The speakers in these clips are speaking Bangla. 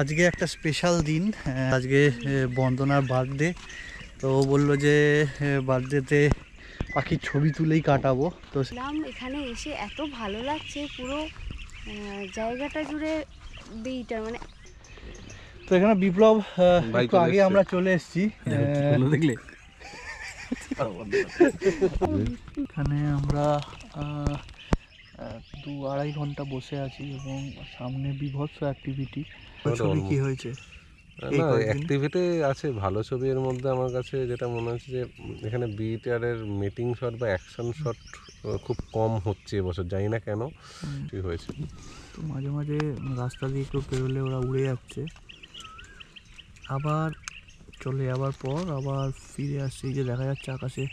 আজকে একটা স্পেশাল দিন। আজকে বন্দনার বার্থডে। তো ও বললো যে বার্থডেতে পাখির ছবি তুলেই কাটাবো। তো এখানে এসে এত ভালো লাগছে, পুরো জায়গাটা জুড়ে বিটা মানে। তো এখানে বিপ্লব একটু আগে আমরা চলে এসেছি। দেখলে এখানে আমরা 2-2.5 ঘন্টা বসে আছি এবং সামনে বিভৎস অ্যাক্টিভিটি। ছবি কি হয়েছে? না, অ্যাক্টিভিটি আছে ভালো ছবির মধ্যে আমার কাছে যেটা মনে হচ্ছে যে এখানে বিটিআরের মিটিং শট বা অ্যাকশন শট খুব কম হচ্ছে এবছর, জানি না কেন কি হয়েছে। তো মাঝে মাঝে রাস্তা দিয়ে একটু পেরোলে ওরা উড়ে যাচ্ছে, আবার চলে যাওয়ার পর আবার ফিরে আসছে। যে দেখা যাচ্ছে আকাশে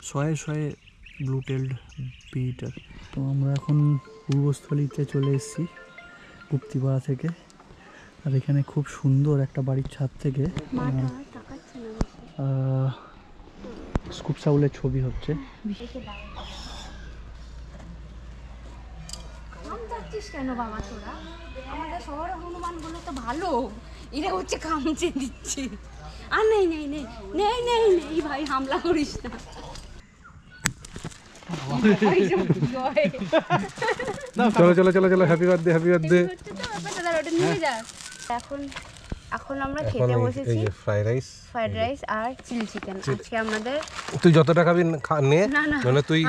শয়ে শয়ে ব্লু টেলড বিটার। তো আমরা এখন পূর্বস্থলীতে চলে এসেছি গুপ্তিপাড়া থেকে। আর এখানে খুব সুন্দর একটা বাড়ির ছাদ থেকে স্কুপ সাউলের ছবি হচ্ছে। কেন বাবা তোরা? আমাদের শহরে হনুমানগুলো তো ভালো, এরা হচ্ছে কামচে দিচ্ছে। আর নেই নেই নেই নেই নেই নেই ভাই, হামলা করিস না। চলো চলো চলো চলো, হ্যাপি বার্থডে হ্যাপি বার্থডে। এখন এখন আমরা খেতে বসেছি ফ্রাইড রাইস আর চিলি চিকেন। আজকে আমাদের তুই যত টাকা নে, মানে তুই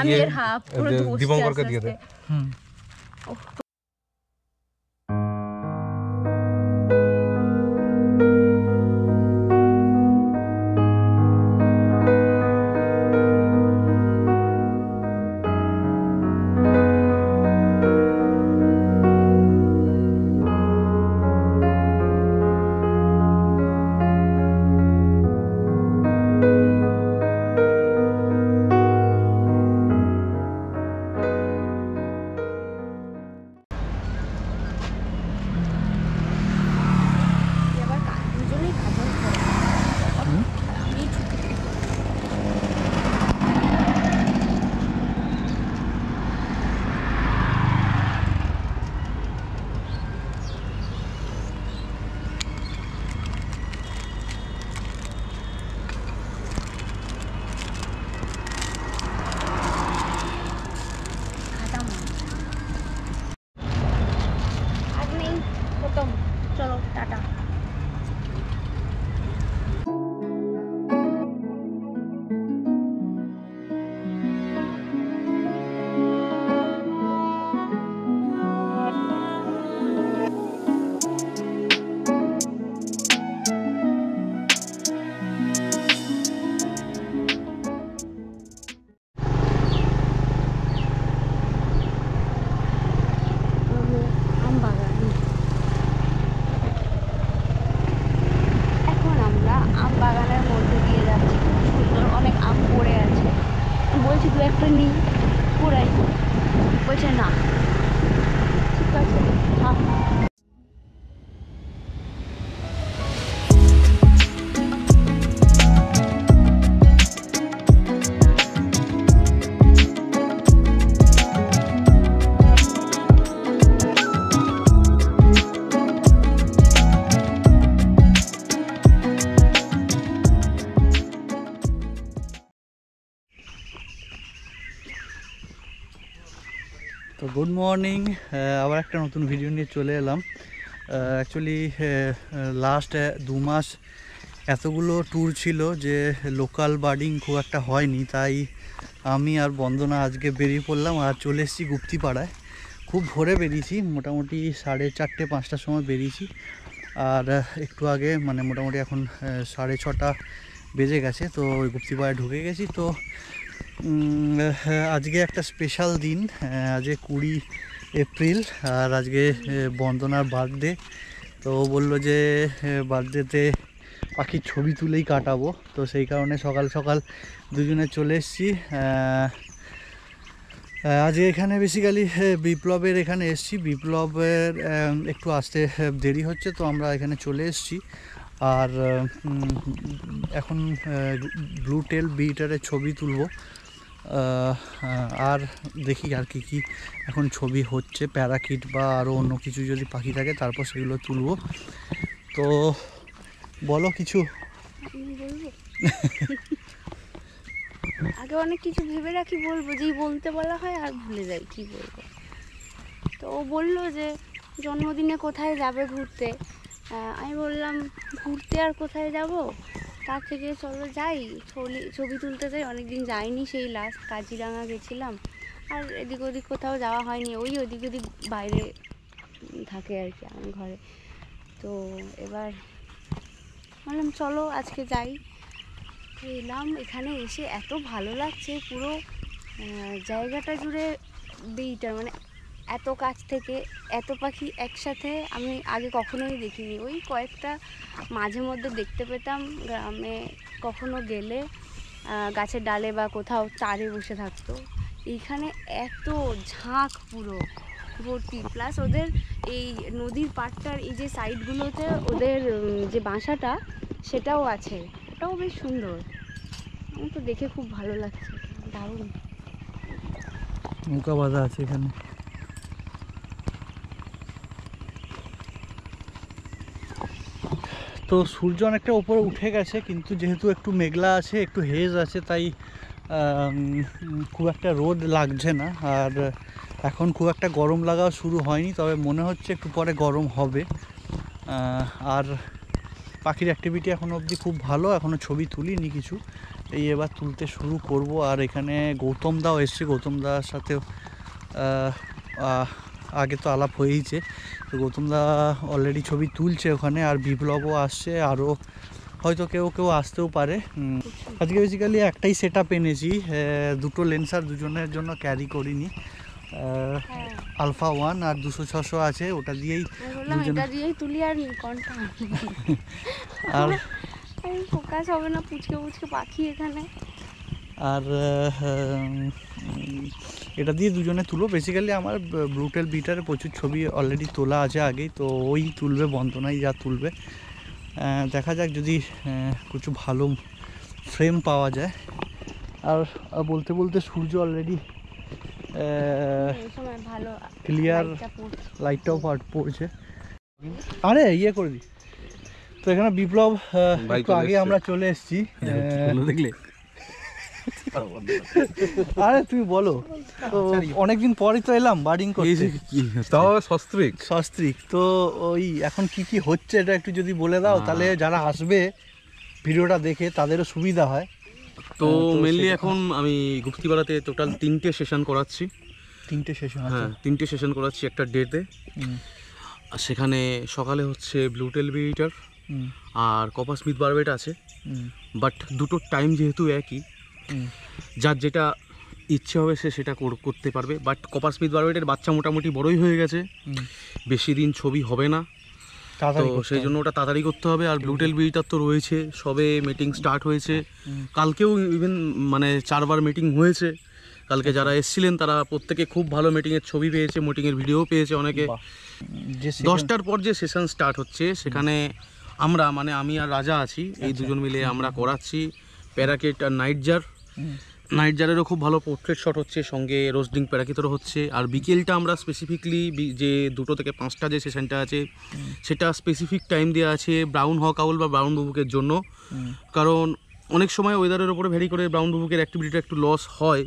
দীপঙ্করকে দিয়ে দে। চলো টাটা। বলছি দু একটা নিই, পুরাই বলছে না। ঠিক আছে, হ্যাঁ। তো গুড মর্নিং, আবার একটা নতুন ভিডিও নিয়ে চলে এলাম। অ্যাকচুয়ালি লাস্ট 2 মাস এতগুলো ট্যুর ছিল যে লোকাল বার্ডিং খুব একটা হয়নি, তাই আমি আর বন্দনা আজকে বেরিয়ে পড়লাম আর চলে এসেছি গুপ্তিপাড়ায়। খুব ভোরে বেরিয়েছি, মোটামুটি 4:30-5টার সময় বেরিয়েছি। আর একটু আগে মানে মোটামুটি এখন 6:30 বেজে গেছে। তো ওই গুপ্তিপাড়ায় ঢুকে গেছি। তো আজকে একটা স্পেশাল দিন, আজকে 20 এপ্রিল আর আজকে বন্দনার বার্থডে। তো ও বললো যে বার্থডেতে পাখির ছবি তুলেই কাটাবো। তো সেই কারণে সকাল সকাল দুজনে চলে এসেছি। আজকে এখানে বেসিক্যালি বিপ্লবের এখানে এসেছি। বিপ্লবের একটু আসতে দেরি হচ্ছে, তো আমরা এখানে চলে এসেছি। আর এখন ব্লু টেল বিটারের ছবি তুলবো। আর দেখি আর কি কি এখন ছবি হচ্ছে, প্যারাকিট বা আরও অন্য কিছু যদি পাখি থাকে তারপর সেগুলো তুলবো। তো বলো কিছু। আমি বলবো আগে অনেক কিছু ভেবে রাখি, বলবো যেই বলতে বলা হয় আর ভুলে যাই কি বলবো। তো ও বললো যে জন্মদিনে কোথায় যাবে ঘুরতে। আমি বললাম ঘুরতে আর কোথায় যাব, তার থেকে চলো যাই ছবি তুলতে যাই। অনেকদিন যাইনি, সেই লাস্ট কাজিরাঙা গেছিলাম, আর এদিক ওদিক কোথাও যাওয়া হয়নি। ওই ওদিক ওদিক বাইরে থাকে আর কি আমার ঘরে। তো এবার বললাম চলো আজকে যাই। এলাম, এখানে এসে এত ভালো লাগছে, পুরো জায়গাটা জুড়ে বিটার, মানে এত কাছ থেকে এত পাখি একসাথে আমি আগে কখনোই দেখিনি। ওই কয়েকটা মাঝে মধ্যে দেখতে পেতাম গ্রামে, কখনো গেলে গাছের ডালে বা কোথাও চারে বসে থাকতো। এইখানে এত ঝাঁক পুরো ভর্তি, প্লাস ওদের এই নদীর পাড়টার এই যে সাইডগুলোতে ওদের যে বাসাটা সেটাও আছে, ওটাও বেশ সুন্দর। আমার তো দেখে খুব ভালো লাগছে, দারুণ। নৌকা বাঁধা আছে এখানে। তো সূর্য অনেকটা উপরে উঠে গেছে, কিন্তু যেহেতু একটু মেঘলা আছে, একটু হেজ আছে, তাই খুব একটা রোদ লাগছে না। আর এখন খুব একটা গরম লাগাও শুরু হয়নি, তবে মনে হচ্ছে একটু পরে গরম হবে। আর পাখির অ্যাক্টিভিটি এখনও অবধি খুব ভালো, এখনও ছবি তুলিনি কিছু, এই এবার তুলতে শুরু করব। আর এখানে গৌতম দাও এসছে, গৌতম দার সাথেও আগে তো আলাপ হয়েইছে। তো গৌতম দা অলরেডি ছবি তুলছে ওখানে, আর বিপ্লবও আসছে, আরও হয়তো কেউ কেউ আসতেও পারে। আজকে বেসিক্যালি একটাই সেট আপ এনেছি, দুটো লেন্সার দুজনের জন্য ক্যারি করিনি। আলফা 1 আর 200-600 আছে, ওটা দিয়েই তুলি। আর কোনটা আর ফোকাস হবে না, পুচকে পুচকে পাখি এখানে। আর এটা দিয়ে দুজনে তুলো। বেসিক্যালি আমার ব্লুটেল বিটারে প্রচুর ছবি অলরেডি তোলা আছে আগেই, তো ওই তুলবে, বন্দনাই যা তুলবে। দেখা যাক যদি কিছু ভালো ফ্রেম পাওয়া যায়। আর বলতে বলতে সূর্য অলরেডি ভালো ক্লিয়ার, লাইটটাও পড়ছে। আরে ইয়ে করে দি। তো এখানে বিপ্লব একটু আগে আমরা চলে এসেছি, দেখলে। আরে তুমি বলো, তো অনেকদিন পরই তো এলাম বার্ডিং করতে, তাও সস্ত্রিক। তো ওই এখন কি কি হচ্ছে এটা একটু যদি বলে দাও, তাহলে যারা আসবে ভিডিওটা দেখে তাদেরও সুবিধা হয়। তো মেনলি এখন আমি গুপ্তিপাড়াতে টোটাল 3টে সেশন করাচ্ছি। 3টে সেশন? হ্যাঁ, 3টে সেশন করাচ্ছি একটা ডেতে। সেখানে সকালে হচ্ছে ব্লুটেল বিটার আর কপার স্মিথ বারবেট আছে, বাট দুটোর টাইম যেহেতু একই, যার যেটা ইচ্ছে হবে সে সেটা করতে পারবে। বাট কপার স্মিথ বারবেটের বাচ্চা মোটামুটি বড়ই হয়ে গেছে, বেশি দিন ছবি হবে না, তো সেই জন্য ওটা তাড়াতাড়ি করতে হবে। আর ব্লুটেল বিটার তো রয়েছে, সবে মিটিং স্টার্ট হয়েছে, কালকেও ইভেন মানে 4বার মিটিং হয়েছে। কালকে যারা এসেছিলেন তারা প্রত্যেকে খুব ভালো মিটিংয়ের ছবি পেয়েছে, মিটিংয়ের ভিডিও পেয়েছে অনেকে। 10টার পর যে সেশন স্টার্ট হচ্ছে সেখানে আমরা মানে আমি আর রাজা আছি, এই দুজন মিলে আমরা করাচ্ছি প্যারাকিট আর নাইট জারেরও খুব ভালো পোর্ট্রেট শট হচ্ছে, সঙ্গে রোস্টিং প্যারাকিটেরও হচ্ছে। আর বিকেলটা আমরা স্পেসিফিকলি যে 2টো থেকে 5টা যে সেশনটা আছে সেটা স্পেসিফিক টাইম দেওয়া আছে ব্রাউন হক আউল বা ব্রাউন বুবুকের জন্য। কারণ অনেক সময় ওয়েদারের উপরে ভ্যারি করে ব্রাউন বুবুকের অ্যাক্টিভিটিটা একটু লস হয়,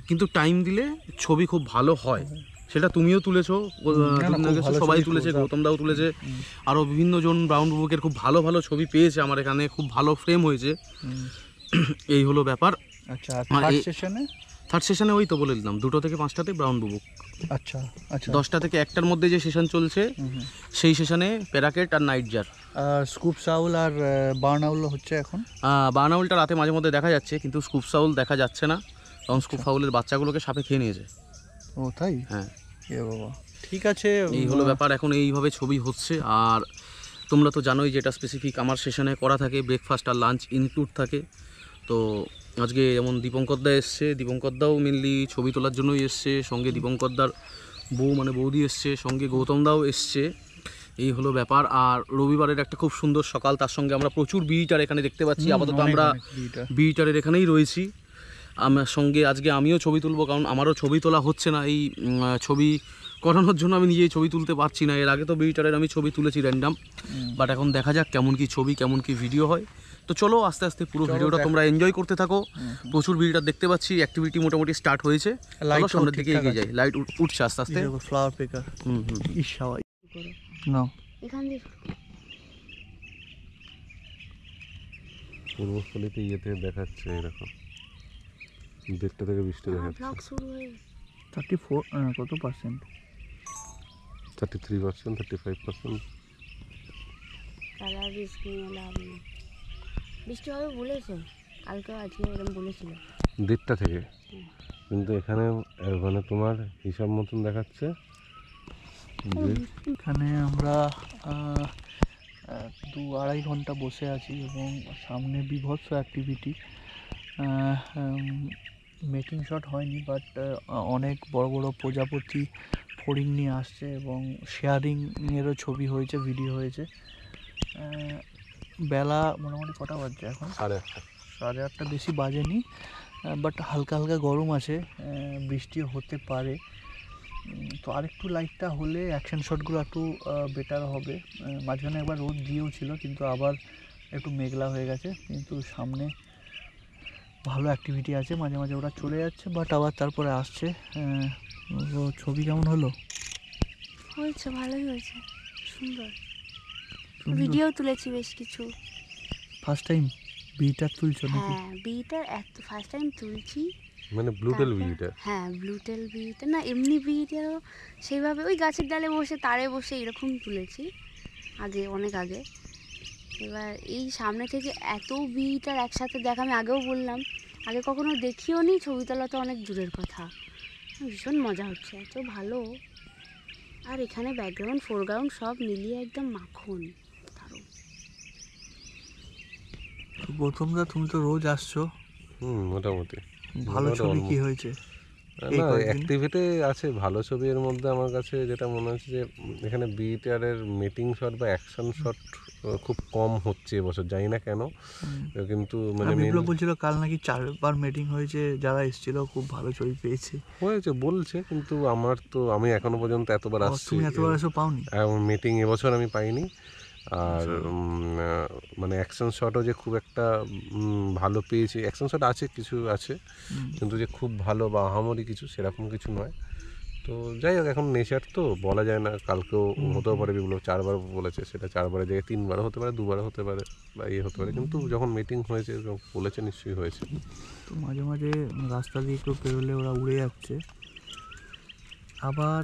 কিন্তু টাইম দিলে ছবি খুব ভালো হয়। সেটা তুমিও তুলেছো, সবাই তুলেছে, গৌতম দাও তুলেছে, আরও বিভিন্ন জন ব্রাউন বুবুকের খুব ভালো ভালো ছবি পেয়েছে আমার এখানে, খুব ভালো ফ্রেম হয়েছে। এই হলো ব্যাপার। আচ্ছা, থার্ড সেশনে ওই তো বলে দিলাম 2টো থেকে 5টাতে ব্রাউন বুবুক। আচ্ছা আচ্ছা, 10টা থেকে 1টার মধ্যে যে সেশন চলছে সেই সেশনে প্যারাকেট আর নাইট জার। স্কুপ সাউল আর বার্ন আউল হচ্ছে এখন। বার্ন আউলটা রাতে মাঝে মধ্যে দেখা যাচ্ছে, কিন্তু স্কুপ সাউল দেখা যাচ্ছে না, কারণ স্কুপ সাউলের বাচ্চাগুলোকে সাপে খেয়ে নিয়েছে। ও তাই? হ্যাঁ। এ বাবা, ঠিক আছে, এই হলো ব্যাপার। এখন এইভাবে ছবি হচ্ছে। আর তোমরা তো জানোই যেটা স্পেসিফিক আমার সেশনে করা থাকে, ব্রেকফাস্ট আর লাঞ্চ ইনক্লুড থাকে। তো আজকে যেমন দীপঙ্করদা এসছে, দীপঙ্করদাও মেনলি ছবি তোলার জন্যই এসছে, সঙ্গে দীপঙ্করদার বউ মানে বৌদি এসছে, সঙ্গে গৌতমদাও এসছে। এই হলো ব্যাপার। আর রবিবারের একটা খুব সুন্দর সকাল, তার সঙ্গে আমরা প্রচুর বিটার এখানে দেখতে পাচ্ছি। আপাতত আমরা বিটারের এখানেই রয়েছি। আমার সঙ্গে আজকে আমিও ছবি তুলবো, কারণ আমারও ছবি তোলা হচ্ছে না। এই ছবি করানোর জন্য আমি নিজেই ছবি তুলতে পারছি না। এর আগে তো বিটারের আমি ছবি তুলেছি র্যান্ডাম, বাট এখন দেখা যাক কেমন কি ছবি কেমন কি ভিডিও হয়। তো চলো আস্তে আস্তে পুরো ভিডিওটা তোমরা এনজয় করতে থাকো। প্রচুর বিটার দেখতে পাচ্ছি, অ্যাক্টিভিটি মোটামুটি স্টার্ট হয়েছে। লাইট সামনের দিকে এগিয়ে যাই, লাইট উঠছে আস্তে আস্তে। ফ্লাওয়ার পেকার ইশাওয়াই নাও এখান দিয়ে পূর্বস্থলীতে ইয়েতে দেখাচ্ছে এরকম, দেড়টা থেকে বৃষ্টি দেখাচ্ছে। ব্লগ শুরু হয়ে গেছে। 34 কত পার্সেন্ট? 33%, 35%। তাহলে আর রিস্ক নিয়ে লাভ নেই। বৃষ্টি হবে বলেছে, কালকে আজকে এরকম বলেছিল 1:30 থেকে, কিন্তু এখানে মানে তোমার হিসাব মতন দেখাচ্ছে যে এখানে আমরা 2-2.5 ঘন্টা বসে আছি এবং সামনে বিভৎস অ্যাক্টিভিটি। মেকিং শট হয়নি, বাট অনেক বড় বড় প্রজাপতি ফড়িং নিয়ে আসছে এবং শেয়ারিংয়েরও ছবি হয়েছে, ভিডিও হয়েছে। বেলা মোটামুটি কটা বাজছে এখন? 8:30 বেশি বাজেনি, বাট হালকা হালকা গরম আছে, বৃষ্টি হতে পারে। তো আরেকটু লাইটটা হলে অ্যাকশন শটগুলো একটু বেটার হবে। মাঝখানে একবার রোদ দিয়েও ছিল, কিন্তু আবার একটু মেঘলা হয়ে গেছে। কিন্তু সামনে ভালো অ্যাক্টিভিটি আছে, মাঝে মাঝে ওরা চলে যাচ্ছে বাট আবার তারপরে আসছে। তো ছবি কেমন হলো? হয়েছে, ভালোই হয়েছে, সুন্দর। ভিডিও তুলেছি বেশ কিছু। ফার্স্ট টাইম বিটার তুলছো নাকি? হ্যাঁ, বিটার ফার্স্ট টাইম তুলছি। মানে ব্লুটেল বিটা। হ্যাঁ, ব্লুটেল বিটা না, এমনি বিটারও সেইভাবে ওই গাছের ডালে বসে তারে বসে এরকম তুলেছি আগে, অনেক আগে। এবার এই সামনে থেকে এত বিটার একসাথে দেখা আমি আগেও বললাম, আগে কখনো দেখিও নি। ছবি তোলা তো অনেক দূরের কথা। ভীষণ মজা হচ্ছে, এত ভালো। আর এখানে ব্যাকগ্রাউন্ড ফোরগ্রাউন্ড সব মিলিয়ে একদম মাখন, দারুণ। প্রথমটা তুমি তো রোজ আসছো, মোটামুটি ভালো ছবি কি হয়েছে? না, অ্যাক্টিভিটি আছে ভালো ছবি। এর মধ্যে আমার কাছে যেটা মনে হচ্ছে যে এখানে বিটারের মিটিং শট বা অ্যাকশন শট খুব কম হচ্ছে এবছর, জানি না কেন। কিন্তু মানে বিপ্লব বলছিল কাল নাকি 4বার মিটিং হয়েছে, যারা এসেছিল খুব ভালো ছবি পেয়েছে হয়েছে বলছে, কিন্তু আমি এখনো পর্যন্ত এতবার আসছি। তুমি এতবার এসে পাওনি? মিটিং এবছর আমি পাইনি। আর মানে অ্যাকশন শটও যে খুব একটা ভালো পেয়েছি, অ্যাকশন শট আছে, কিছু আছে, কিন্তু যে খুব ভালো বা আহামরি কিছু সেরকম কিছু নয়। তো যাই হোক, এখন নেচার তো বলা যায় না, কালকেও হতেও পারে। বিপ্লব 4বার বলেছে, সেটা 4বারের জায়গায় 3বার হতে পারে, 2বার হতে পারে, বা হতে পারে। কিন্তু যখন মিটিং হয়েছে বলেছে, নিশ্চয়ই হয়েছে। তো মাঝে মাঝে রাস্তা দিয়ে একটু পেরোলে ওরা উড়ে যাচ্ছে, আবার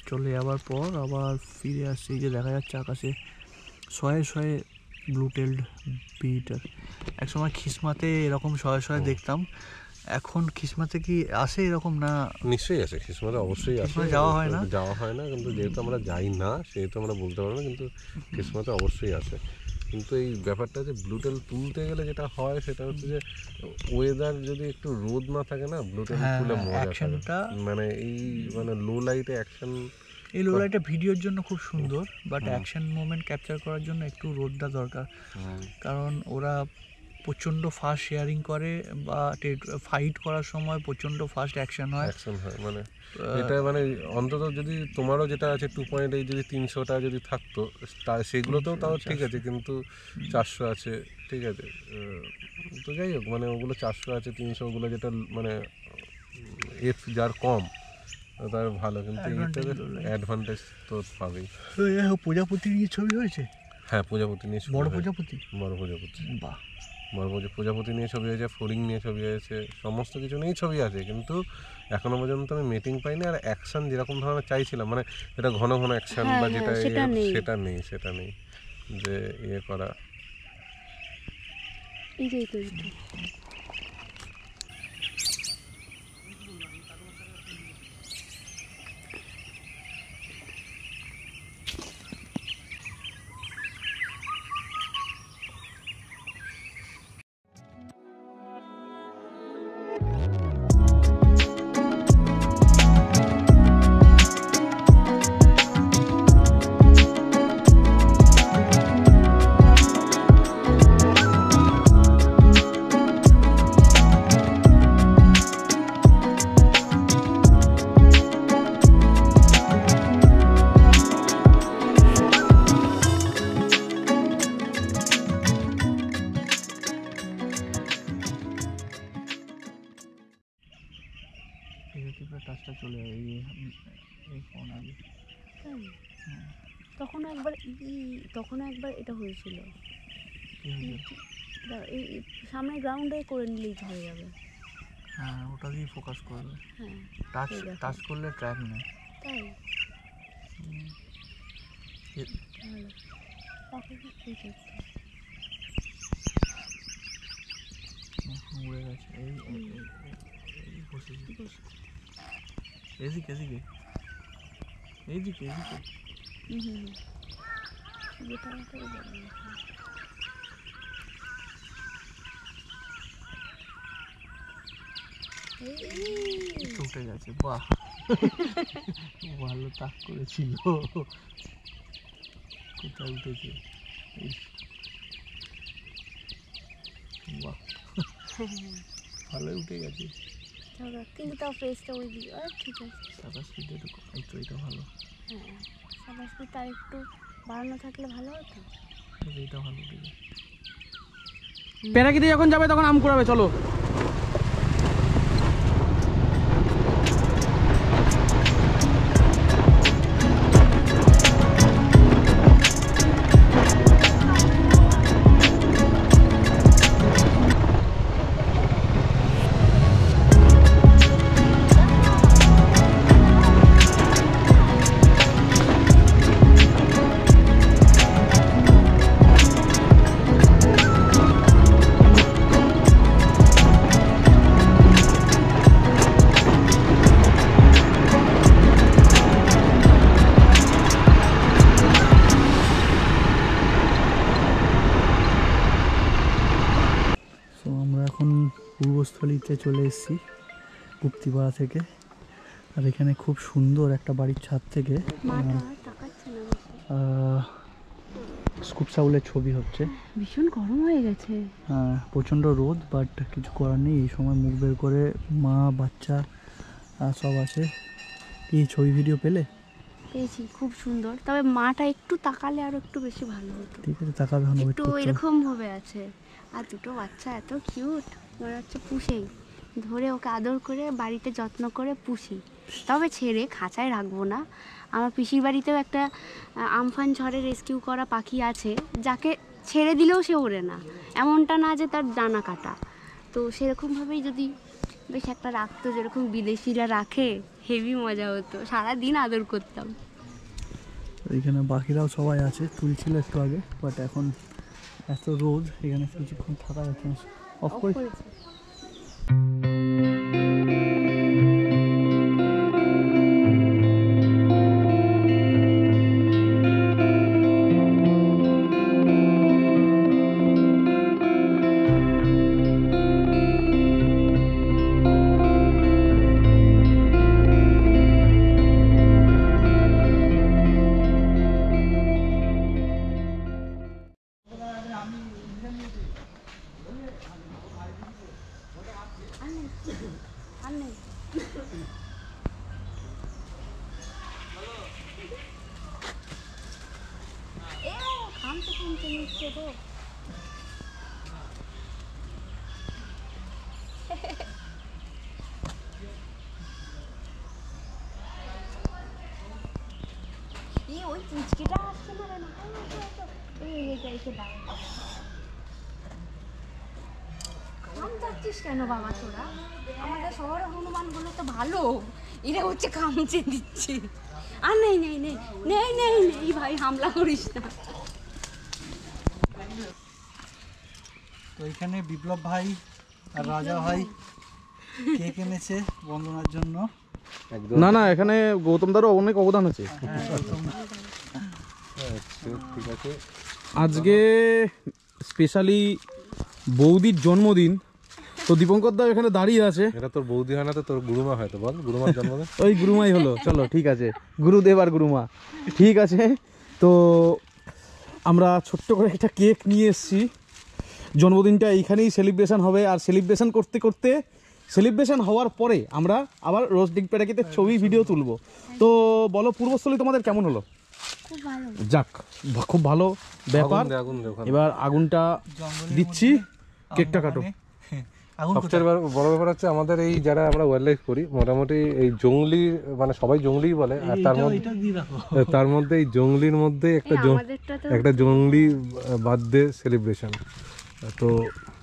চলে যাওয়ার পর আবার ফিরে আসছে। যে দেখা যাচ্ছে আকাশে শয়ে শয়ে ব্লুটেলড বিটার। একসময় খিসমাতে এরকম শয়ে শয়ে দেখতাম, এখন খিসমাতে কি আসে এরকম? না, নিশ্চয়ই আছে, খিসমাতে অবশ্যই আসে। যাওয়া হয় না, কিন্তু যেহেতু আমরা যাই না সেহেতু আমরা বলতে পারবো না, কিন্তু খিসমাতে অবশ্যই আসে। কিন্তু এই ব্যাপারটা যে ব্লুটেল তুলতে গেলে যেটা হয় সেটা হচ্ছে যে ওয়েদার যদি একটু রোদ না থাকে না, ব্লুটেল তুলে মজা থাকে। মানে এই মানে লো লাইটে অ্যাকশন, এই লো লাইটটা ভিডিওর জন্য খুব সুন্দর, বাট অ্যাকশন মোমেন্ট ক্যাপচার করার জন্য একটু রোদটা দরকার। কারণ ওরা প্রচণ্ড ফাস্ট শেয়ারিং করে, বা ফাইট করার সময় প্রচণ্ড ফাস্ট অ্যাকশন হয়। মানে এটা মানে অন্তত যদি তোমারও যেটা আছে 2.8, যদি 300টা যদি থাকতো সেগুলোতেও তাও ঠিক আছে, কিন্তু 400 আছে, ঠিক আছে। তো যাই হোক, মানে ওগুলো 400 আছে, 300, ওগুলো যেটা মানে এফ যার কম তার ভালো, কিন্তু অ্যাডভান্টেজ তো পাবেই। প্রজাপতি নিয়ে ছবি হয়েছে? হ্যাঁ, প্রজাপতি নিয়ে, বড় প্রজাপতি, বাহ, প্রজাপতি নিয়ে ছবি হয়েছে, ফড়িং নিয়ে ছবি হয়েছে, সমস্ত কিছু নিয়েই ছবি আছে। কিন্তু এখনো পর্যন্ত আমি মিটিং পাইনি। আর অ্যাকশন যেরকম ধরনের চাইছিলাম, মানে এটা ঘন ঘন অ্যাকশন বা যেটা সেটা নেই যে ইয়ে করা। তখনও একবার এটা হয়েছিল। এই সামনে গ্রাউন্ডে করে নিলেই হয়ে যাবে। হ্যাঁ, ওটা দিয়ে ফোকাস করবে। হ্যাঁ, টাচ করলে ট্র্যাক নেয়। তাই উড়ে গেছে। এই বসেছি। এদিকে এদিকে এইদিকে এদিকে। উঠে গেছে, বাহ ভালো তাক করেছিল। কোথায় উঠেছে? বাহ, ভালোই উঠে গেছে। কিন্তু তাও ফেসটা ওই দিকে ঠিক আছে। 27 ফিটে তো এই তো, এটা ভালো। হ্যাঁ, 27 ফিট আর একটু বাড়ানো থাকলে ভালো হতো। এটা ভালো উঠে গেছে। পেরাকিতে যখন যাবে তখন আম কুড়াবে, চলো। তো আমরা এখন পূর্বস্থলীতে চলে এসেছি গুপ্তিপাড়া থেকে। আর এখানে খুব সুন্দর একটা বাড়ির ছাদ থেকে স্কুপ সাউলের ছবি হচ্ছে। ভীষণ গরম হয়ে গেছে। প্রচণ্ড রোদ, বাট কিছু করার নেই। এই সময় মুখ বের করে মা বাচ্চা সব আছে। কি ছবি ভিডিও পেয়েছি, খুব সুন্দর। তবে মাটা একটু তাকালে আরো একটু বেশি ভালো হতো। ঠিক আছে, তাকাবে। একটু এরকম ভাবে আছে। আর দুটো বাচ্চা এত কিউট, মনে হচ্ছে পুষেই ধরে ওকে আদর করে বাড়িতে যত্ন করে পুষি। তবে ছেড়ে খাঁচায় রাখবো না। আমার পিসির বাড়িতেও একটা আমফান ঝড়ে রেস্কিউ করা পাখি আছে, যাকে ছেড়ে দিলেও সে ওড়ে না। এমনটা না যে তার ডানা কাটা। তো সেরকমভাবেই যদি বেশ একটা রাখতো, যেরকম বিদেশিরা রাখে, হেভি মজা হতো। সারাদিন আদর করতাম। এখানে বাকিরাও সবাই আছে, তুলছিল একটু আগে, বাট এখন এত রোদ এখানে কিছুক্ষণ থাকা যাচ্ছে না। অফ করে ওই পুচকিটা আসছে না রে, কাম চাচ্ছিস কেন বাবা তোরা? আমাদের শহরে হনুমানগুলো তো ভালো, এরা হচ্ছে কামচে দিচ্ছে। আর নেই নেই নেই নেই নেই নেই ভাই, হামলা করিস না। তো এখানে বিপ্লব ভাই আর রাজা ভাই কেক এনেছে বন্দনার জন্য। না না, এখানে গৌতম দারও অনেক অবদান আছে। ঠিক আছে, আজকে স্পেশালি বৌদির জন্মদিন, তো দীপঙ্কর দা এখানে দাঁড়িয়ে আছে। এটা তোর বৌদি হয় না তো তোর গুরুমা হয়তো, বল গুরুমার জন্মদিন। ওই গুরুমাই হলো, চলো ঠিক আছে, গুরুদেব আর গুরুমা ঠিক আছে। তো আমরা ছোট্ট করে একটা কেক নিয়ে এসেছি। জন্মদিনটা এইখানেই সেলিব্রেশন হবে। আর সেলিব্রেশন করতে করতে, সেলিব্রেশন হওয়ার পরে আমরা আবার রোস্টিং পেটাকিতে ছবি ভিডিও তুলবো। তো বলো পূর্বস্থলী তোমাদের কেমন হলো? খুব ভালো। যাক, খুব ভালো ব্যাপার। আগুন দে, এবার আগুনটা দিচ্ছি, কেকটা কাটো। আগুন সবচেয়ে বড় ব্যাপার হচ্ছে আমাদের এই যারা আমরা ওয়াইল্ড লাইফ করি মোটামুটি এই জংলি মানে সবাই জংলিই বলে, আর তার মধ্যে এই জংলির মধ্যে একটা জংলি বার্থডে সেলিব্রেশন। তো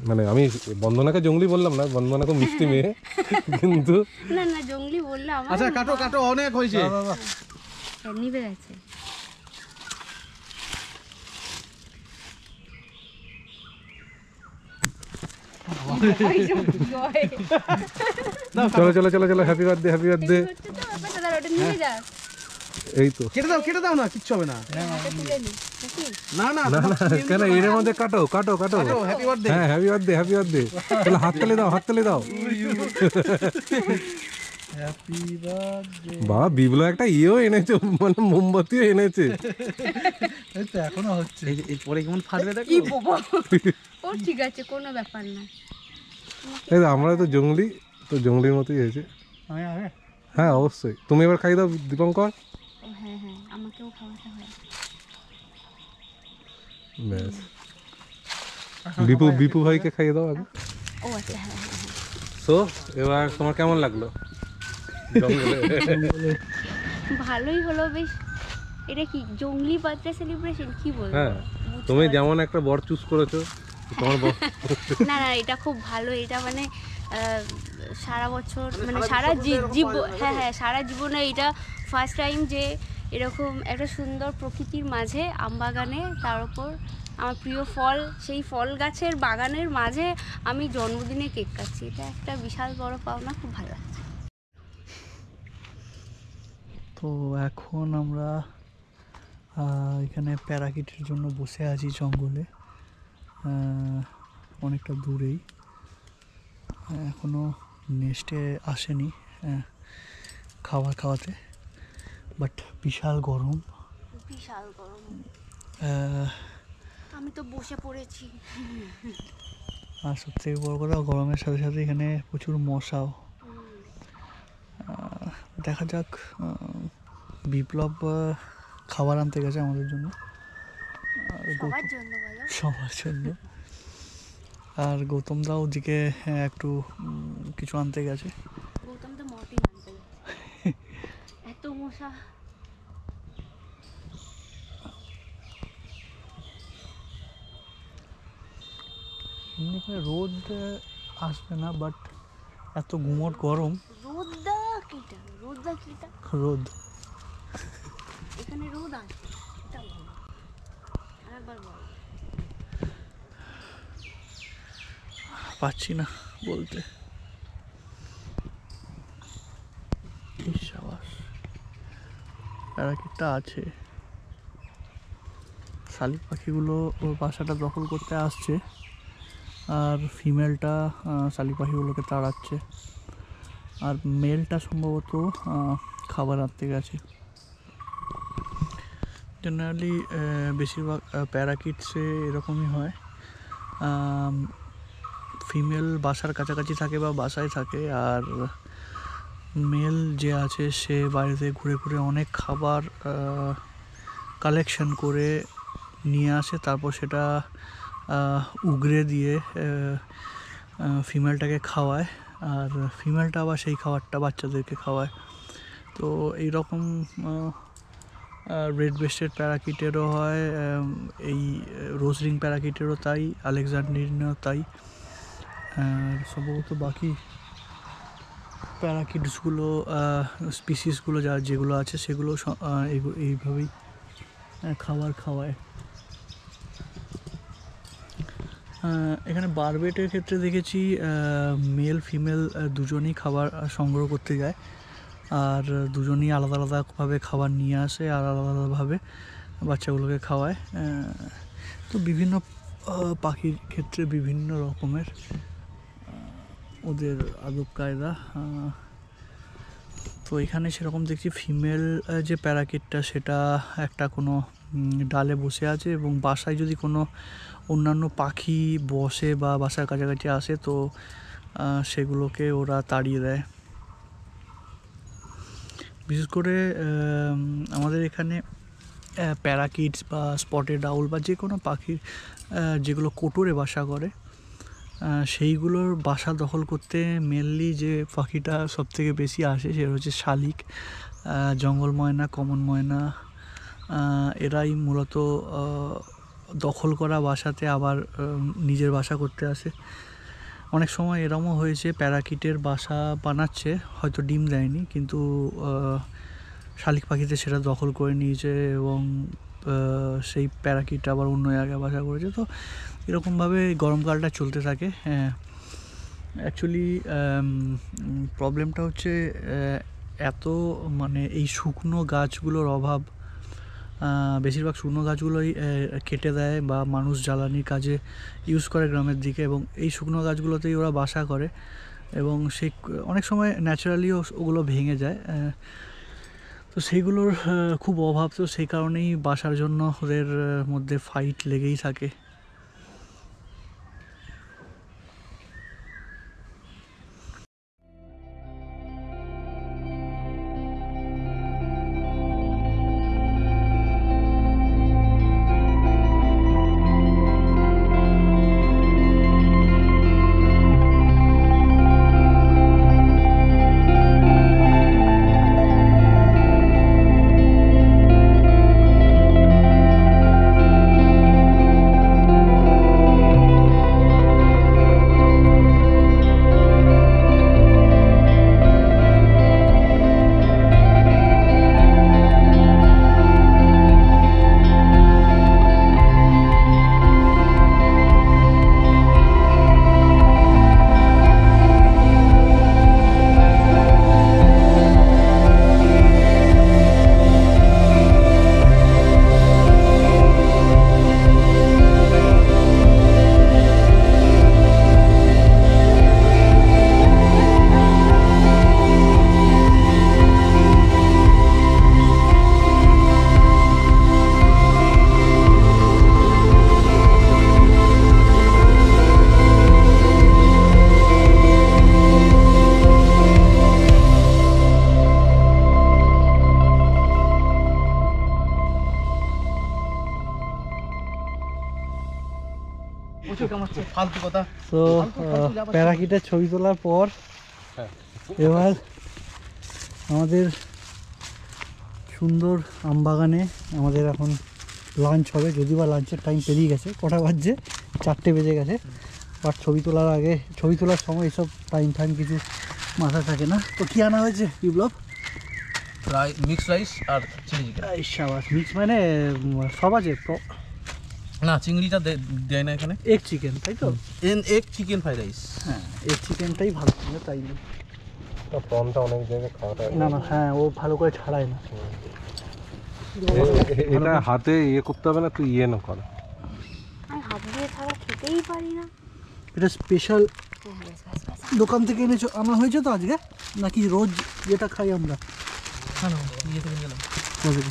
মানে আমি বন্দনাকে জংলি বললাম না, বন্দনা খুব মিষ্টি মেয়ে কিন্তু না না জংলি বললে আমার আচ্ছা কাটো কাটো অনেক হয়েছে। নিভে গেছে। চলো চলো চলো চলো, হ্যাপি বার্থডে হ্যাপি বার্থডে। এই তো কেটে দাও না, কিচ্ছু হবে না। না না না না কেন, এর মধ্যে কাটো কাটো কাটো। Happy birthday. হ্যাঁ হ্যাপি বার্থডে হ্যাপি বার্থডে। তাহলে হাত তালি দাও, হাত তালি দাও। Happy birthday. বাবা বিপ্লব একটা ইয়েও এনেছে, মানে মোমবাতিও এনেছে। এই তো এখনো হচ্ছে। এরপরে কেমন ফাটবে দেখো। ও ঠিক আছে, কোনো ব্যাপার না। এই তো আমরা তো জংলি, তো জংলির মতোই হয়েছে। আমি আগে হ্যাঁ অবশ্যই, তুমি এবার খাই দাও দীপঙ্কর। হ্যাঁ হ্যাঁ, আমাকেও খাওয়াতে হয়। ব্যাস, বিপু ভাইকে খাইয়ে দাও আগে। ও আচ্ছা, হ্যাঁ হ্যাঁ। তো এবার তোমার কেমন লাগলো ভালোই হলো বেশ। এটা কি জংলি বার্থডে সেলিব্রেশন কি বলবো? হ্যাঁ তুমি যেমন একটা বর চুজ করেছো তোমার বর। না না, এটা খুব ভালো। এটা মানে সারা বছর মানে সারা হ্যাঁ হ্যাঁ সারা জীবনে এটা ফার্স্ট টাইম যে এরকম একটা সুন্দর প্রকৃতির মাঝে আমবাগানে, তার উপর আমার প্রিয় ফল, সেই ফল গাছের বাগানের মাঝে আমি জন্মদিনে কেক কাটছি। এটা একটা বিশাল বড় পাওনা, খুব ভালো লাগছে। তো এখন আমরা এখানে প্যারাকিটের জন্য বসে আছি জঙ্গলে, অনেকটা দূরেই। এখনও নেস্টে আসেনি খাবার খাওয়াতে, বাট বিশাল গরম। বিশাল গরম, আমি তো বসে পড়েছি। আর সবথেকে বড় কথা, গরমের সাথে সাথে এখানে প্রচুর মশাও। দেখা যাক, বিপ্লব খাবার আনতে গেছে আমাদের জন্য, সবার জন্য বলো? সবার জন্য। আর গৌতম দা ওদিকে একটু কিছু আনতে গেছে। গৌতম তো মর্টিন আনতে গেছে। এত মশা। এমনি করে রোদ আসবে না, বাট এত গুমোট গরম। রোদটা কিটা? রোদটা কিটা? রোদ এখানে রোদ আসে, এটা বলো। আরেকবার বলো। পাচ্ছি না বলতে। সাবাস, প্যারাকিটটা আছে। শালিক পাখিগুলো ওর বাসাটা দখল করতে আসছে, আর ফিমেলটা শালিক পাখিগুলোকে তাড়াচ্ছে, আর মেলটা সম্ভবত খাবার আনতে গেছে। জেনারেলি বেশিরভাগ প্যারাকিটসে এরকমই হয়, ফিমেল বাসার কাছাকাছি থাকে বা বাসায় থাকে, আর মেল যে আছে সে বাইরে ঘুরে ঘুরে অনেক খাবার কালেকশন করে নিয়ে আসে, তারপর সেটা উগরে দিয়ে ফিমেলটাকে খাওয়ায়, আর ফিমেলটা আবার সেই খাবারটা বাচ্চাদেরকে খাওয়ায়। তো এইরকম রেড বেস্টেড প্যারাকিটেরও হয়, এই রোজরিং প্যারাকিটেরও তাই, আলেকজান্ড্রিনেও তাই। সম্ভবত বাকি প্যারাকিটসগুলো স্পিসিসগুলো যেগুলো আছে সেগুলো এইভাবেই খাবার খাওয়ায়। এখানে বারবেটের ক্ষেত্রে দেখেছি মেল ফিমেল দুজনেই খাবার সংগ্রহ করতে যায়, আর দুজনেই আলাদা আলাদাভাবে খাবার নিয়ে আসে, আর আলাদা আলাদাভাবে বাচ্চাগুলোকে খাওয়ায়। তো বিভিন্ন পাখির ক্ষেত্রে বিভিন্ন রকমের ওদের আদব কায়দা। তো এখানে সেরকম দেখছি ফিমেল যে প্যারাকিটটা সেটা একটা কোনো ডালে বসে আছে, এবং বাসায় যদি কোনো অন্যান্য পাখি বসে বা বাসার কাছাকাছি আসে তো সেগুলোকে ওরা তাড়িয়ে দেয়। বিশেষ করে আমাদের এখানে প্যারাকিটস বা স্পটেড আউল বা যে কোনো পাখির যেগুলো কোটরে বাসা করে সেইগুলোর বাসা দখল করতে মেনলি যে পাখিটা সবথেকে বেশি আসে সেটা হচ্ছে শালিক, জঙ্গল ময়না, কমন ময়না। এরাই মূলত দখল করা বাসাতে আবার নিজের বাসা করতে আসে। অনেক সময় এরমও হয়েছে প্যারাকিটের বাসা বানাচ্ছে, হয়তো ডিম দেয়নি, কিন্তু শালিক পাখিতে সেটা দখল করে নিয়েছে এবং সেই প্যারাকিট আবার অন্য জায়গায় বাসা করেছে। তো এরকমভাবে গরমকালটা চলতে থাকে। অ্যাকচুয়ালি প্রবলেমটা হচ্ছে এত মানে এই শুকনো গাছগুলোর অভাব। বেশিরভাগ শুকনো গাছগুলোই কেটে দেয় বা মানুষ জ্বালানির কাজে ইউজ করে গ্রামের দিকে, এবং এই শুকনো গাছগুলোতেই ওরা বাসা করে এবং সেই অনেক সময় ন্যাচারালিও ওগুলো ভেঙে যায়। তো সেইগুলোর খুব অভাব, তো সেই কারণেই বাসার জন্য ওদের মধ্যে ফাইট লেগেই থাকে। ফালতু কথা। তো প্যারাকিটের ছবি তোলার পর এবার আমাদের সুন্দর আমবাগানে আমাদের এখন লাঞ্চ হবে, যদি বা লাঞ্চের টাইম পেরিয়ে গেছে। কটা বাজছে? 4টে বেজে গেছে। বাট ছবি তোলার আগে, ছবি তোলার সময় এইসব টাইম কিছু মাথা থাকে না। তো কী আনা হয়েছে বিপ্লব? মিক্স রাইস আর চিলি চিকেন। শাবাশ, মিক্স মানে সব আছে? না, চিংড়িটা দেয় না এখানে। এগ চিকেন, তাই তো? Egg chicken fried rice. হ্যাঁ, এগ চিকেনটাই ভালো ছিল, তাই না? প্রনটা অনেক জায়গায় খাওয়াটা না, হ্যাঁ, ও ভালো করে ছাড়ায় না। এটা হাতে ইয়ে করতে হবে না, তুই ইয়ে না কর। আমি হাত দিয়ে ছাড়া খেতেই পারি না। এটা স্পেশাল দোকান থেকে এনেছো, আনা হয়েছে তো আজকে, নাকি রোজ যেটা খাই আমরা? হ্যাঁ, ইয়ে থেকে গেলাম কবে?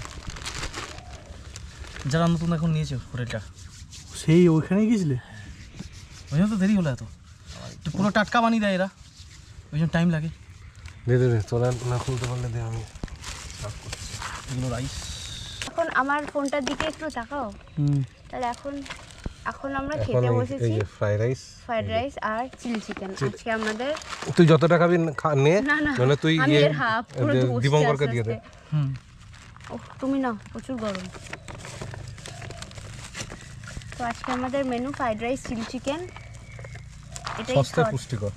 যারা নতুন এখন নিয়েছে হোটেলটা, সেই ওইখানেই গেছিলে? ওই জন্য তো দেরি হলো এত। পুরো টাটকা বানিয়ে দেয় এরা, ওই জন্য টাইম লাগে। দে তোরা না খুলতে পারলে দে, আমি এগুলো রাইস। এখন আমার ফোনটার দিকে একটু তাকাও। তাহলে এখন আমরা খেতে বসেছি ফ্রাইড রাইস আর চিলি চিকেন। আজকে আমাদের, তুই যত টাকা নে, না মানে তুই আমি এর হাফ পুরো দীপঙ্করকে দিয়ে দে। ওহ, তুমি না, প্রচুর গরম। তো আজকে আমাদের menu fried rice, chilli chicken. এটাই সস্তায় পুষ্টিকর।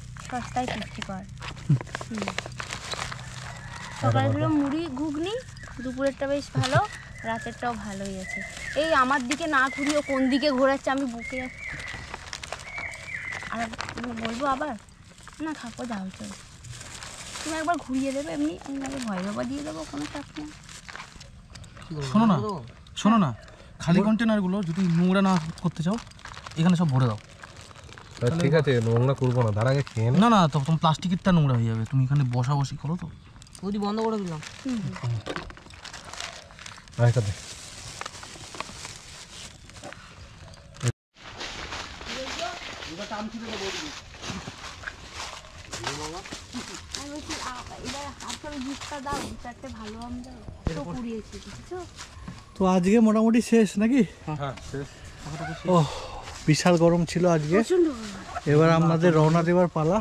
সকালগুলো মুড়ি ঘুগনি, দুপুরেরটা বেশ ভালো, রাতেরটাও ভালোই আছে। এই আমার দিকে না ঘুরিও, কোন দিকে ঘোরাচ্ছে আমি বুকে। আর বলবো আবার? না, থাকো, যাও, চলো। তুমি একবার ঘুরিয়ে দেবে এমনি, আমি আগে ভয় বাবা দিয়ে দেবো, কোনো চাপ নেই। শোনো না, খালি কন্টেনারগুলো যদি নোংরা না করতে চাও, এখানে সব ভরে দাও। ঠিক আছে, নোংরা করবো না, তার আগে খেয়ে না, তো তোমার প্লাস্টিকেরটা নোংরা হয়ে যাবে। তুমি এখানে বসি করো তো। ওদি বন্ধ করে দিলাম। আচ্ছা দে। তো আজকে মোটামুটি শেষ নাকি? হ্যাঁ শেষ। ও বিশাল গরম ছিল আজকে। প্রচণ্ড গরম। এবার আমাদের রওনা দেওয়ার পালা।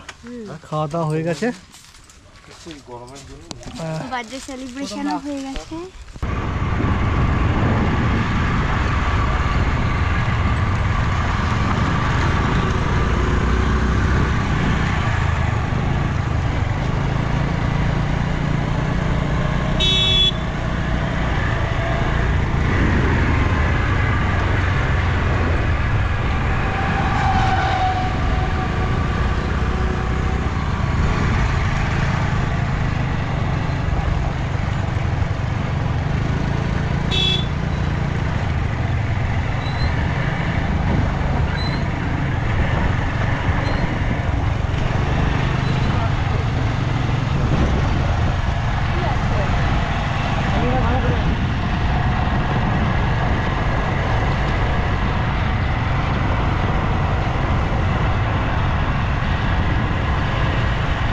খাওয়া দাওয়া হয়ে গেছে, বার্থডে সেলিব্রেশনও হয়ে গেছে।